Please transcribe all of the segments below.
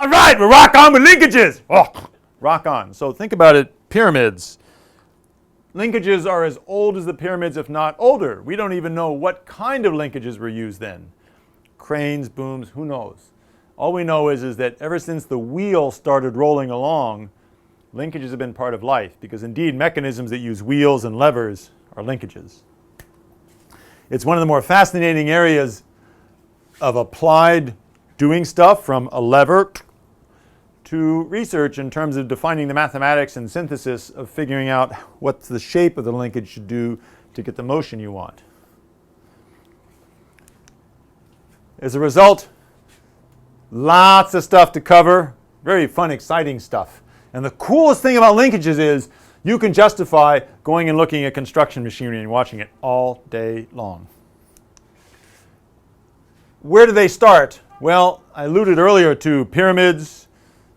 All right, we'll rock on with linkages. Oh, rock on. So think about it, pyramids. Linkages are as old as the pyramids, if not older. We don't even know what kind of linkages were used then. Cranes, booms, who knows? All we know is that ever since the wheel started rolling along, linkages have been part of life, because indeed mechanisms that use wheels and levers are linkages. It's one of the more fascinating areas of applied doing stuff, from a lever to research in terms of defining the mathematics and synthesis of figuring out what the shape of the linkage should do to get the motion you want. As a result, lots of stuff to cover, very fun, exciting stuff. And the coolest thing about linkages is you can justify going and looking at construction machinery and watching it all day long. Where do they start? Well, I alluded earlier to pyramids,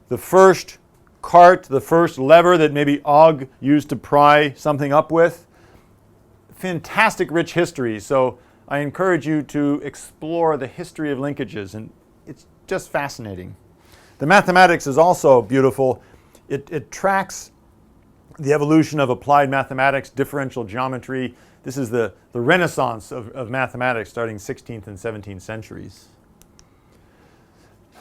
the first cart, the first lever that maybe Og used to pry something up with. Fantastic rich history. So I encourage you to explore the history of linkages, and it's just fascinating. The mathematics is also beautiful. It tracks the evolution of applied mathematics, differential geometry. This is the renaissance of mathematics starting 16th and 17th centuries.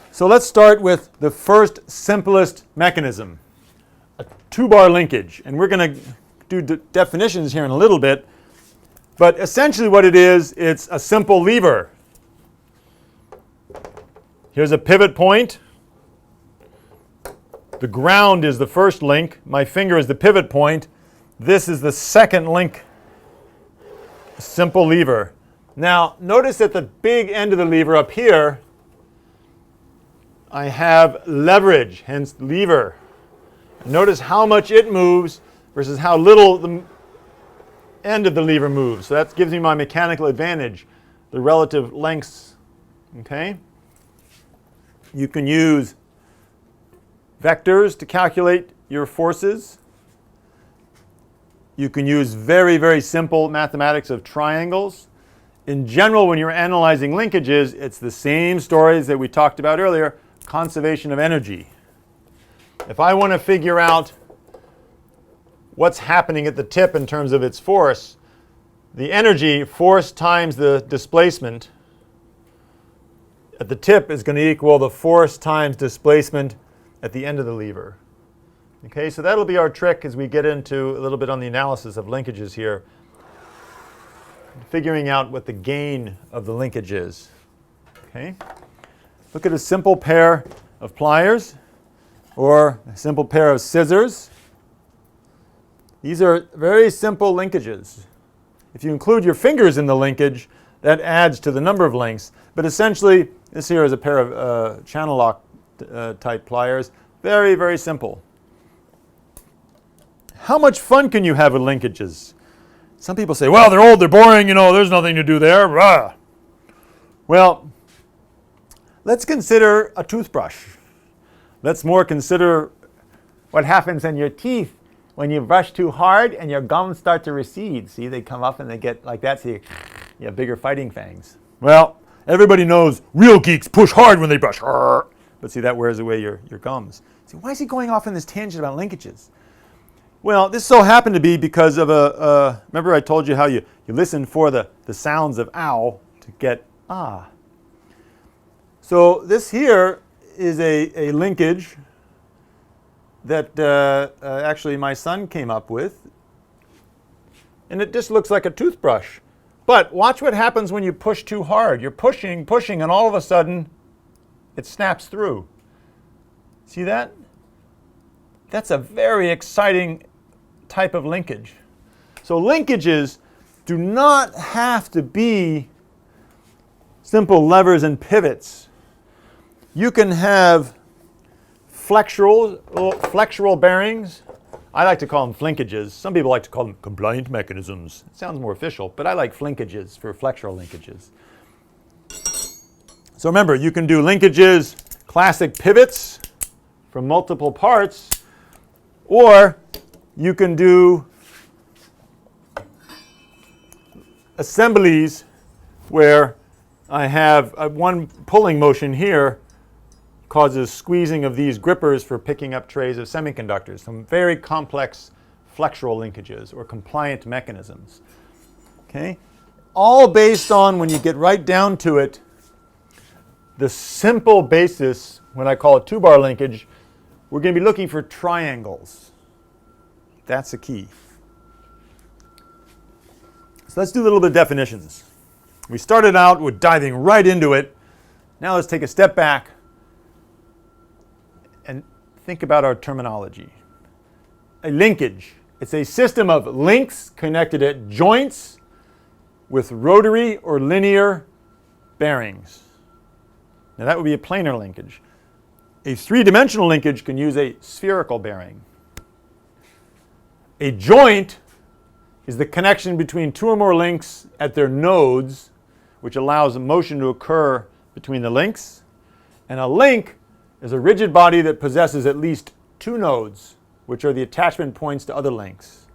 So let's start with the first simplest mechanism, a two-bar linkage. And we're going to do definitions here in a little bit. But essentially what it is, it's a simple lever. Here's a pivot point. The ground is the first link. My finger is the pivot point. This is the second link. A simple lever. Now, notice at the big end of the lever up here, I have leverage, hence lever. Notice how much it moves versus how little the end of the lever moves. So that gives me my mechanical advantage, the relative lengths. Okay? You can use vectors to calculate your forces. You can use very, very simple mathematics of triangles. In general, when you're analyzing linkages, it's the same stories that we talked about earlier. Conservation of energy. If I want to figure out what's happening at the tip in terms of its force, the energy, force times the displacement at the tip, is going to equal the force times displacement at the end of the lever. Okay, so that'll be our trick as we get into a little bit on the analysis of linkages here, figuring out what the gain of the linkage is. Okay. Look at a simple pair of pliers or a simple pair of scissors. These are very simple linkages. If you include your fingers in the linkage, that adds to the number of links. But essentially, this here is a pair of channel lock type pliers. Very, very simple. How much fun can you have with linkages? Some people say, well, they're old, they're boring, there's nothing to do there. Rah. Well, let's consider a toothbrush. Let's more consider what happens in your teeth when you brush too hard and your gums start to recede. See, they come up and they get like that, so you have bigger fighting fangs. Well, everybody knows real geeks push hard when they brush. But see, that wears away your gums. See, why is he going off on this tangent about linkages? Well, this so happened to be because of remember I told you how you listen for the sounds of ow to get ah. So this here is a linkage that actually my son came up with. And it just looks like a toothbrush. But watch what happens when you push too hard. You're pushing, and all of a sudden it snaps through. See that? That's a very exciting type of linkage. So linkages do not have to be simple levers and pivots. You can have flexural bearings. I like to call them flinkages. Some people like to call them compliant mechanisms. It sounds more official, but I like flinkages for flexural linkages. So remember, you can do linkages, classic pivots from multiple parts, or you can do assemblies where I have one pulling motion here causes squeezing of these grippers for picking up trays of semiconductors. Some very complex flexural linkages or compliant mechanisms. Okay? All based on, when you get right down to it, the simple basis, when I call it two-bar linkage, we're going to be looking for triangles. That's the key. So let's do a little bit of definitions. We started out with diving right into it. Now let's take a step back and think about our terminology. A linkage. It's a system of links connected at joints with rotary or linear bearings. Now that would be a planar linkage. A three-dimensional linkage can use a spherical bearing. A joint is the connection between two or more links at their nodes, which allows a motion to occur between the links. And a link is a rigid body that possesses at least two nodes, which are the attachment points to other links.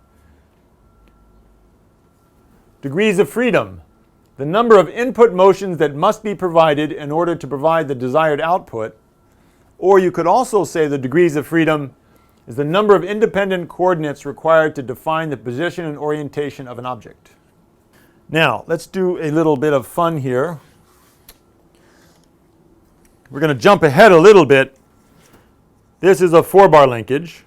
Degrees of freedom. The number of input motions that must be provided in order to provide the desired output. Or you could also say the degrees of freedom is the number of independent coordinates required to define the position and orientation of an object. Now, let's do a little bit of fun here. We're going to jump ahead a little bit. This is a four-bar linkage.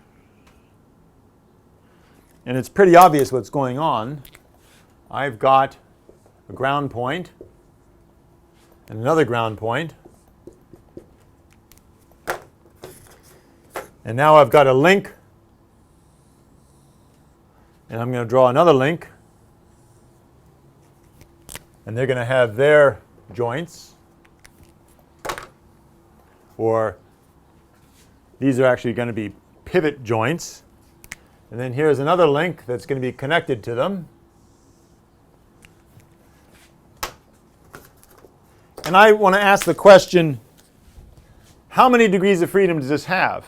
And it's pretty obvious what's going on. I've got a ground point and another ground point. And now I've got a link. And I'm going to draw another link. And they're going to have their joints. Or these are actually going to be pivot joints. And then here's another link that's going to be connected to them. And I want to ask the question, how many degrees of freedom does this have?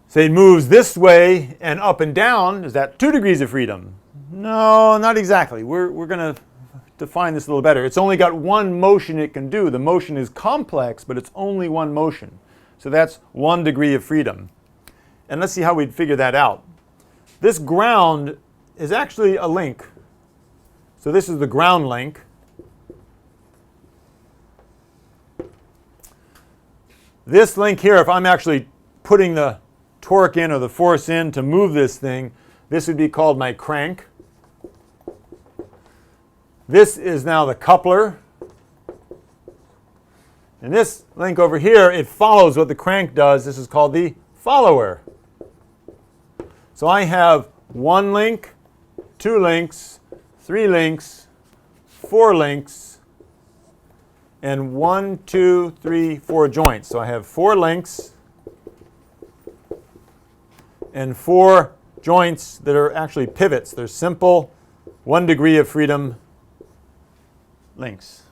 Say it moves this way and up and down, is that 2 degrees of freedom? No, not exactly. We're going to define this a little better. It's only got one motion it can do. The motion is complex, but it's only one motion. So that's 1 degree of freedom. And let's see how we'd figure that out. This ground is actually a link. So this is the ground link. This link here, if I'm actually putting the torque in or the force in to move this thing, this would be called my crank. This is now the coupler. And this link over here, it follows what the crank does. This is called the follower. So I have 1 link, 2 links, 3 links, 4 links, and 1, 2, 3, 4 joints. So I have 4 links and 4 joints that are actually pivots. They're simple 1 degree of freedom links,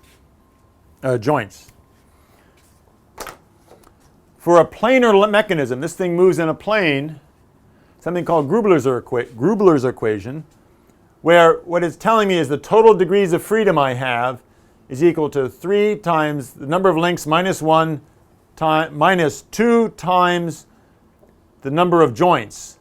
joints. For a planar mechanism, this thing moves in a plane, something called Grubler's equation, where what it's telling me is the total degrees of freedom I have is equal to 3 times the number of links minus 1 minus 2 times the number of joints.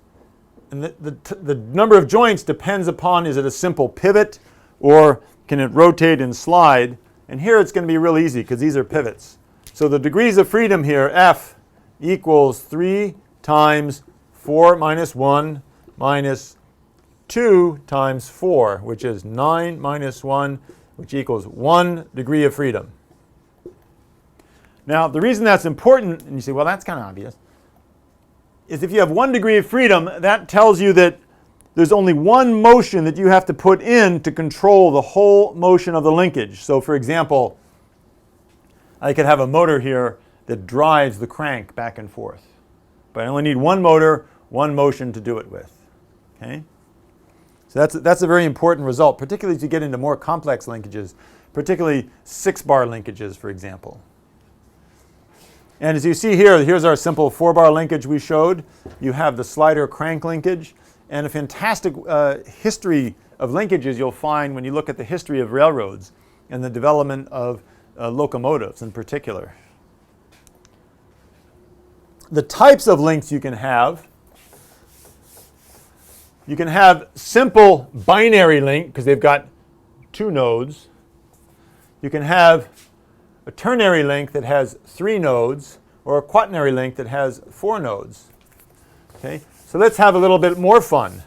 And the number of joints depends upon, is it a simple pivot or can it rotate and slide? And here it's going to be real easy because these are pivots. So the degrees of freedom here, F, equals 3 times 4 minus 1 minus 2 times 4, which is 9 minus 1, which equals 1 degree of freedom. Now, the reason that's important, and you say, well, that's kind of obvious, is if you have 1 degree of freedom, that tells you that there's only one motion that you have to put in to control the whole motion of the linkage. So, for example, I could have a motor here that drives the crank back and forth. But I only need one motor, one motion to do it with. Okay? So that's a very important result, particularly as you get into more complex linkages, particularly 6-bar linkages, for example. And as you see here, here's our simple 4-bar linkage we showed. You have the slider crank linkage, and a fantastic history of linkages you'll find when you look at the history of railroads and the development of locomotives in particular. the types of links you can have. You can have simple binary link because they've got 2 nodes. You can have a ternary link that has 3 nodes, or a quaternary link that has 4 nodes. Okay? So let's have a little bit more fun.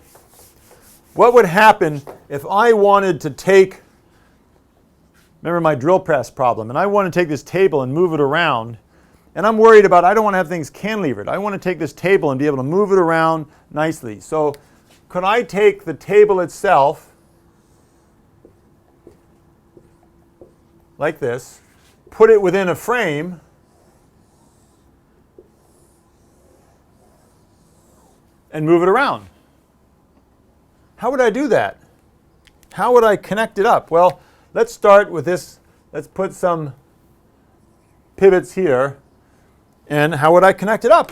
What would happen if I wanted to take, remember my drill press problem, and I want to take this table and move it around, and I'm worried about, I don't want to have things cantilevered. I want to take this table and be able to move it around nicely. So could I take the table itself, like this, put it within a frame, and move it around? How would I do that? How would I connect it up? Well, let's start with this. Let's put some pivots here. And how would I connect it up?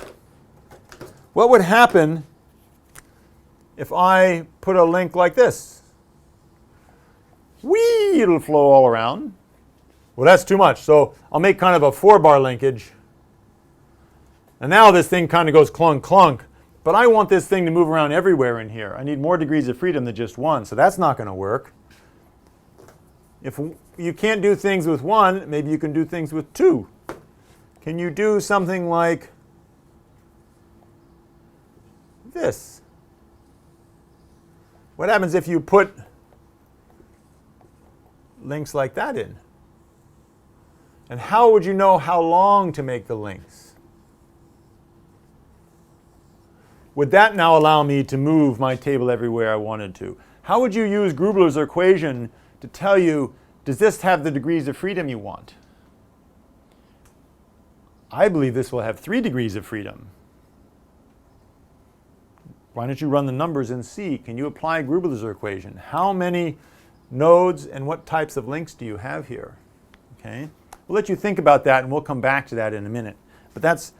What would happen if I put a link like this? Whee! It'll flow all around. Well, that's too much. So I'll make kind of a 4-bar linkage. And now this thing kind of goes clunk, clunk. But I want this thing to move around everywhere in here. I need more degrees of freedom than just 1, so that's not going to work. If you can't do things with 1, maybe you can do things with 2. Can you do something like this? What happens if you put links like that in? And how would you know how long to make the links? Would that now allow me to move my table everywhere I wanted to? How would you use Grubler's equation to tell you, does this have the degrees of freedom you want? I believe this will have 3 degrees of freedom. Why don't you run the numbers and see? Can you apply Grubler's equation? How many nodes and what types of links do you have here? Okay. We'll let you think about that, and we'll come back to that in a minute. But that's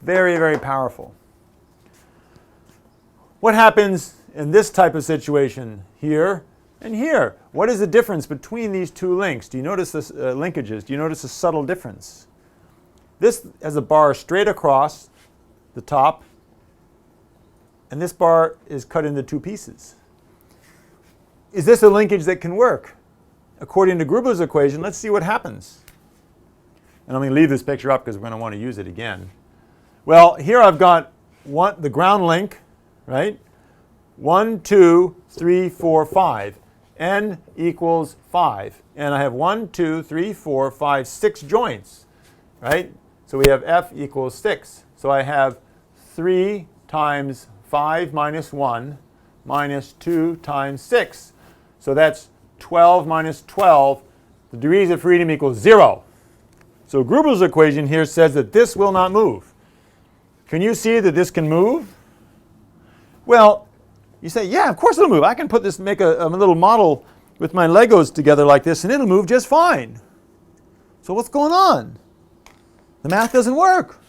very, very powerful. What happens in this type of situation here and here? What is the difference between these 2 links? Do you notice this linkages? Do you notice a subtle difference? This has a bar straight across the top, and this bar is cut into 2 pieces. Is this a linkage that can work? According to Grubler's equation, let's see what happens. And I'm going to leave this picture up because we're going to want to use it again. Well, here I've got the ground link, right? 1, 2, 3, 4, 5. N equals 5. And I have 1, 2, 3, 4, 5, 6 joints, right? So we have F equals 6. So I have 3 times 5 minus 1 minus 2 times 6. So that's 12 minus 12. The degrees of freedom equals 0. So Grubler's equation here says that this will not move. Can you see that this can move? Well, you say, yeah, of course it'll move. I can put this, make a little model with my Legos together like this, and it'll move just fine. So what's going on? The math doesn't work.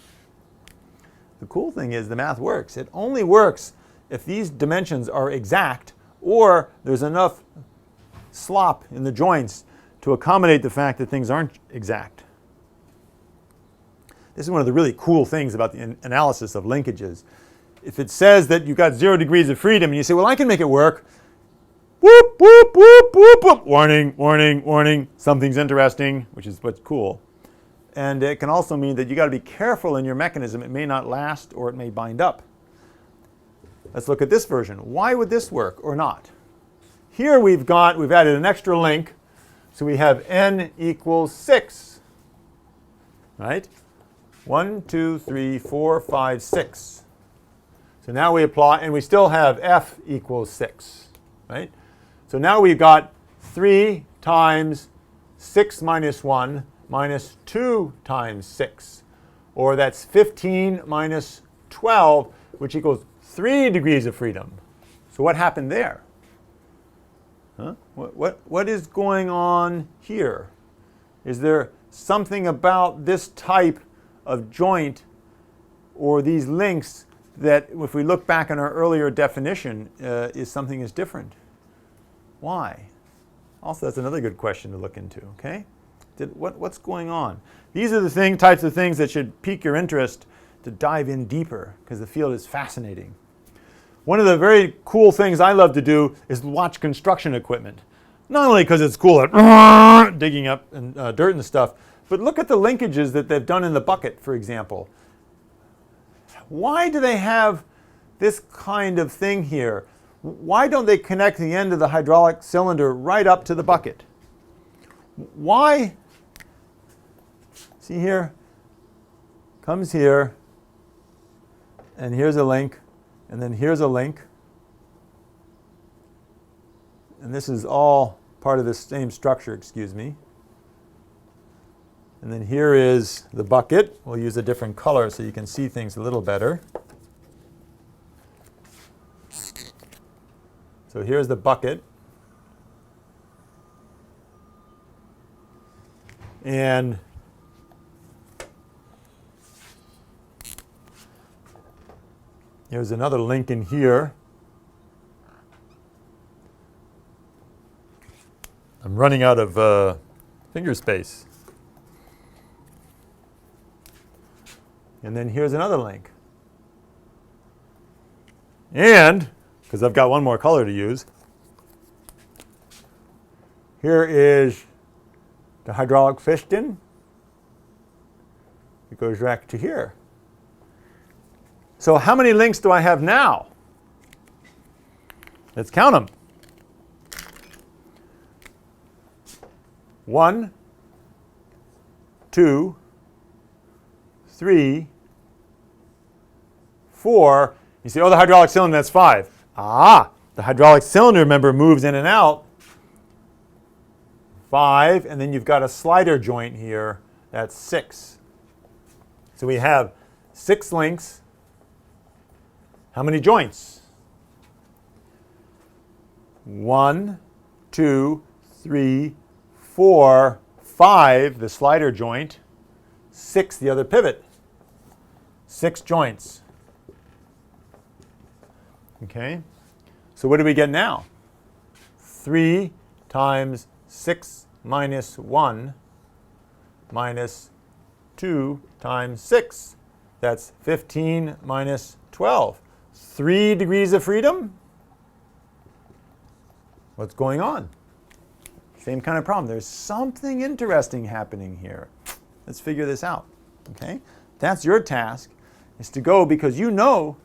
The cool thing is the math works. It only works if these dimensions are exact or there's enough slop in the joints to accommodate the fact that things aren't exact. This is one of the really cool things about the analysis of linkages. If it says that you've got 0 degrees of freedom and you say, well, I can make it work, whoop, whoop, whoop, whoop, whoop, warning, warning, warning, something's interesting, which is what's cool. And it can also mean that you've got to be careful in your mechanism. It may not last or it may bind up. Let's look at this version. Why would this work or not? Here we've added an extra link. So we have N equals 6, right? 1, 2, 3, 4, 5, 6. So now we apply, and we still have F equals 6, right? So now we've got 3 times 6 minus 1 minus 2 times 6. Or that's 15 minus 12, which equals 3 degrees of freedom. So what happened there? Huh? What is going on here? Is there something about this type of joint or these links that, if we look back on our earlier definition, is something is different? Why? Also, that's another good question to look into, okay? What's going on? These are the types of things that should pique your interest to dive in deeper because the field is fascinating. One of the very cool things I love to do is watch construction equipment. Not only because it's cool at digging up and, dirt and stuff, but look at the linkages that they've done in the bucket, for example. Why do they have this kind of thing here? Why don't they connect the end of the hydraulic cylinder right up to the bucket? Why? See here? Comes here, and here's a link, and then here's a link. And this is all part of the same structure, excuse me. And then here is the bucket. We'll use a different color so you can see things a little better. So here's the bucket. And here's another link in here. I'm running out of finger space. And then here's another link. And, because I've got one more color to use, here is the hydraulic piston. It goes back to here. So how many links do I have now? Let's count them. 1, 2, 3, 4. You say, oh, the hydraulic cylinder, that's 5. Ah, the hydraulic cylinder, remember, moves in and out. 5, and then you've got a slider joint here. That's 6. So we have 6 links. How many joints? 1, 2, 3, 4, 5, the slider joint. 6, the other pivot. 6 joints. Okay, so what do we get now? 3 times 6 minus 1 minus 2 times 6. That's 15 minus 12. 3 degrees of freedom? What's going on? Same kind of problem. There's something interesting happening here. Let's figure this out. Okay? That's your task, is to go because you know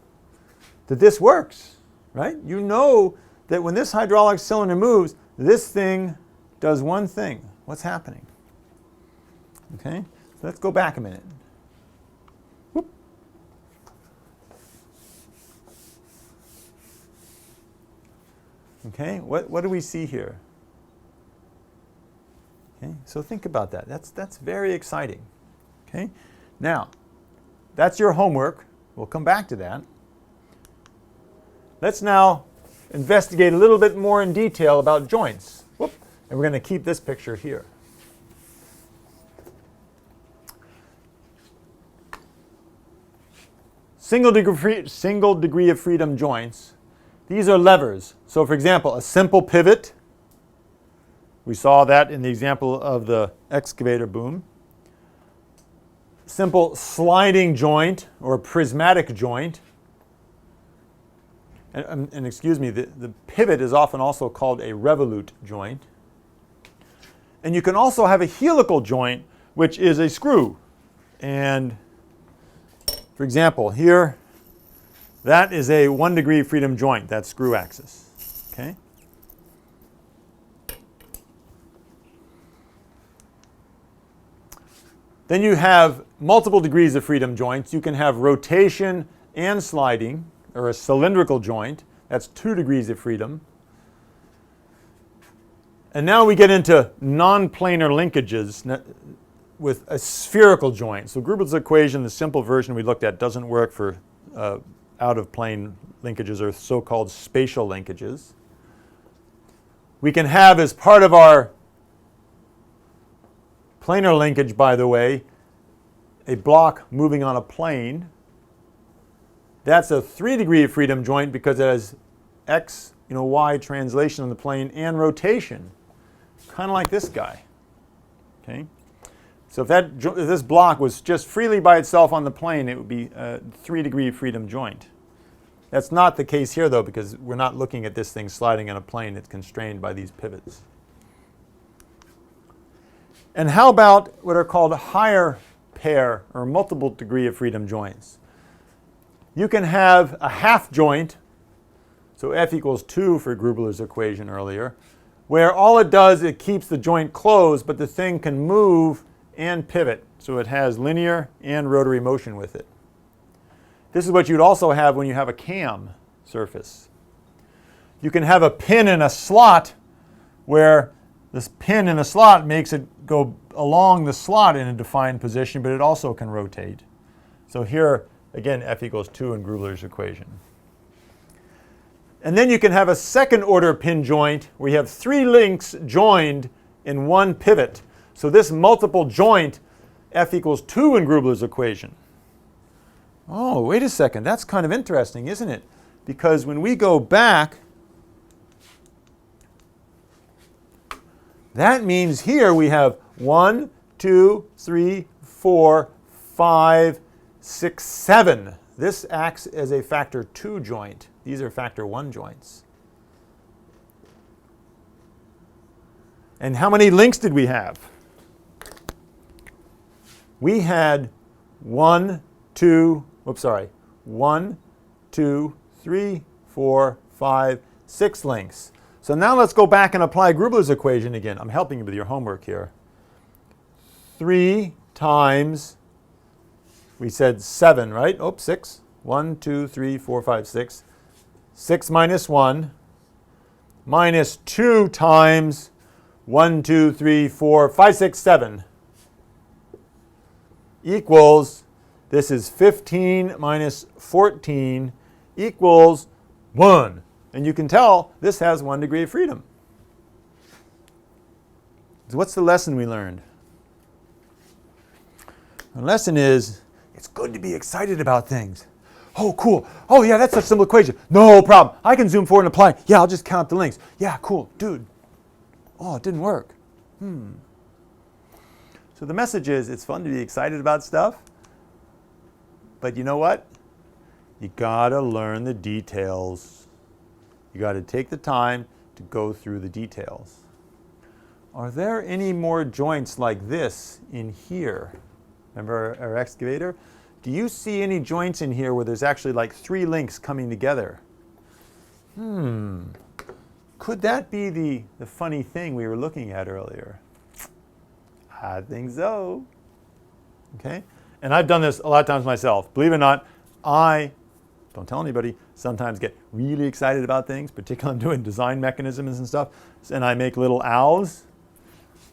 that this works, right? You know that when this hydraulic cylinder moves, this thing does one thing. What's happening? Okay? So let's go back a minute. Whoop. Okay, what do we see here? Okay, so think about that. That's very exciting. Okay? Now, that's your homework. We'll come back to that. Let's now investigate a little bit more in detail about joints. Whoop. And we're going to keep this picture here. Single degree of freedom joints. These are levers. So for example, a simple pivot. We saw that in the example of the excavator boom. Simple sliding joint or prismatic joint. And excuse me, the pivot is often also called a revolute joint. And you can also have a helical joint, which is a screw. And for example, here, that is a 1 degree freedom joint, that screw axis. Okay? Then you have multiple degrees of freedom joints. You can have rotation and sliding, or a cylindrical joint. That's 2 degrees of freedom. And now we get into non-planar linkages with a spherical joint. So Grubel's equation, the simple version we looked at, doesn't work for out-of-plane linkages or so-called spatial linkages. We can have, as part of our planar linkage, by the way, a block moving on a plane. That's a 3 degree of freedom joint because it has x, y translation on the plane and rotation, kind of like this guy. Okay, So if this block was just freely by itself on the plane, it would be a 3-degree freedom joint. That's not the case here, though, because we're not looking at this thing sliding on a plane. It's constrained by these pivots. And how about what are called higher pair or multiple degree of freedom joints? You can have a half joint, so F equals 2 for Grubler's equation earlier, where all it does, it keeps the joint closed, but the thing can move and pivot. So it has linear and rotary motion with it. This is what you'd also have when you have a cam surface. You can have a pin in a slot where this pin in the slot makes it go along the slot in a defined position, but it also can rotate. So here, again, F equals 2 in Grubler's equation. And then you can have a second order pin joint where you have 3 links joined in one pivot. So this multiple joint, F equals 2 in Grubler's equation. Oh, wait a second. That's kind of interesting, isn't it? Because when we go back, that means here we have 1, 2, 3, 4, 5, 6, 7. This acts as a factor 2 joint. These are factor 1 joints. And how many links did we have? We had 1, 2, 3, 4, 5, 6 links. So now let's go back and apply Grubler's equation again. I'm helping you with your homework here. 3 times, we said 7, right? Oh, 6. 1, 2, 3, 4, 5, 6. 6 minus 1 minus 2 times 1, 2, 3, 4, 5, 6, 7 equals, this is 15 minus 14 equals 1. And you can tell this has 1 degree of freedom. So what's the lesson we learned? The lesson is, it's good to be excited about things. Oh, cool. Oh, yeah, that's such a simple equation. No problem. I can zoom forward and apply. Yeah, I'll just count the links. Yeah, cool. Dude. Oh, it didn't work. So the message is, it's fun to be excited about stuff. But you know what? You got to learn the details. You got to take the time to go through the details. Are there any more joints like this in here? Remember our excavator? Do you see any joints in here where there's actually like 3 links coming together? Could that be the funny thing we were looking at earlier? I think so. Okay? And I've done this a lot of times myself. Believe it or not, I, don't tell anybody, sometimes get really excited about things, particularly I'm doing design mechanisms and stuff, and I make little owls.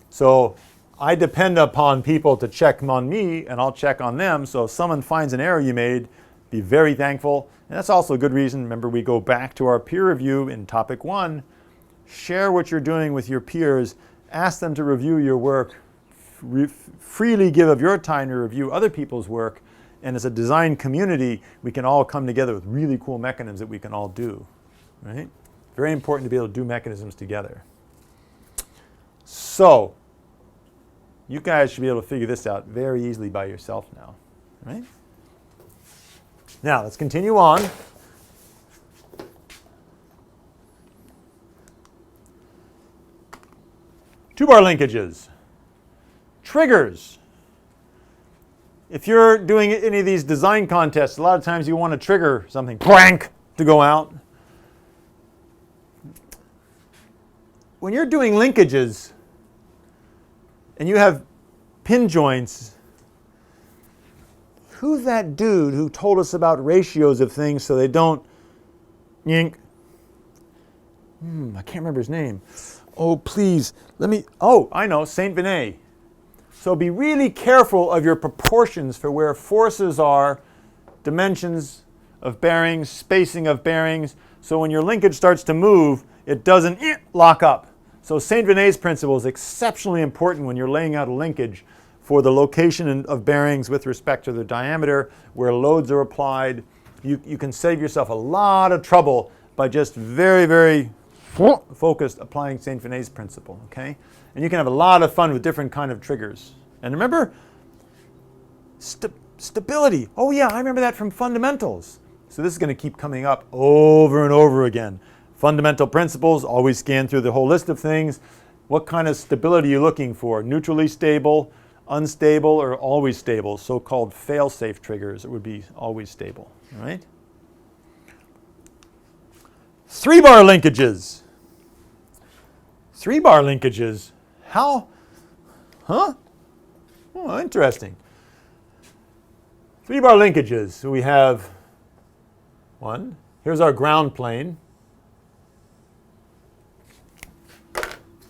So I depend upon people to check on me, and I'll check on them. So if someone finds an error you made, be very thankful. And that's also a good reason. Remember, we go back to our peer review in topic 1. Share what you're doing with your peers. Ask them to review your work. Freely give of your time to review other people's work. And as a design community, we can all come together with really cool mechanisms that we can all do. Right? Very important to be able to do mechanisms together. So, you guys should be able to figure this out very easily by yourself now, right? Now, let's continue on. Two-bar linkages. Triggers. If you're doing any of these design contests, a lot of times you want to trigger something, crank, to go out. When you're doing linkages, and you have pin joints, who's that dude who told us about ratios of things so they don't yink? I can't remember his name. Oh, please, I know, Saint Vinay. So be really careful of your proportions for where forces are, dimensions of bearings, spacing of bearings, so when your linkage starts to move, it doesn't lock up. So Saint Vinay's principle is exceptionally important when you're laying out a linkage for the location of bearings with respect to the diameter, where loads are applied. You can save yourself a lot of trouble by just very, very focused applying Saint Vinay's principle, okay? And you can have a lot of fun with different kind of triggers, And remember, stability. Oh yeah, I remember that from fundamentals. So this is going to keep coming up over and over again. Fundamental principles, always scan through the whole list of things. What kind of stability are you looking for? Neutrally stable, unstable, or always stable? So-called fail-safe triggers. It would be always stable, all right? 3-bar linkages. 3-bar linkages. How? Huh? Oh, interesting. 3-bar linkages. So we have one. Here's our ground plane.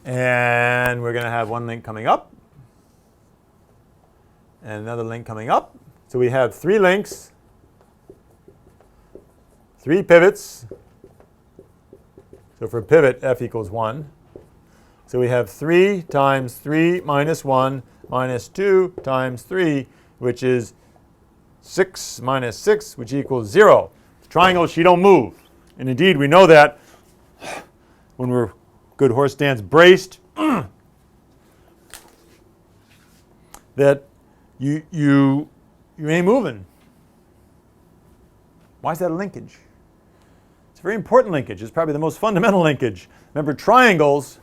And we're going to have one link coming up and another link coming up. So we have 3 links, 3 pivots. So for pivot, F equals 1. So we have 3 times 3 minus 1 minus 2 times 3, which is 6 minus 6, which equals 0. Triangles, she don't move. And indeed, we know that when we're good horse stance braced, that you ain't moving. Why is that a linkage? It's a very important linkage. It's probably the most fundamental linkage. Remember, triangles,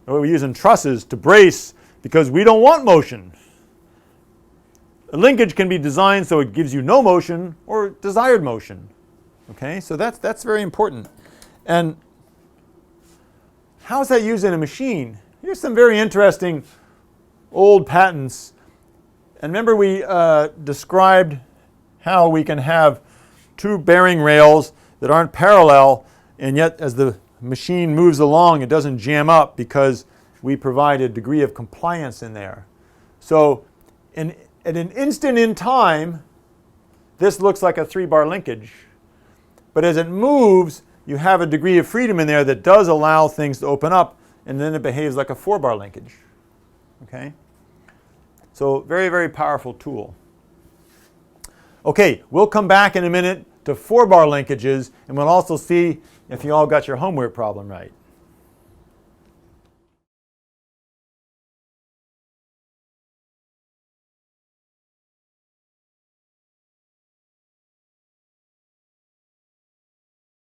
we're using trusses to brace because we don't want motion. A linkage can be designed so it gives you no motion or desired motion. Okay, so that's very important. And how is that used in a machine? Here's some very interesting old patents. And remember we described how we can have 2 bearing rails that aren't parallel, and yet as the machine moves along it doesn't jam up because we provide a degree of compliance in there. So at an instant in time, this looks like a 3-bar linkage. But as it moves, you have a degree of freedom in there that does allow things to open up, and then it behaves like a 4-bar linkage. Okay? So very, very powerful tool. Okay, we'll come back in a minute to 4-bar linkages, and we'll also see if you all got your homework problem right.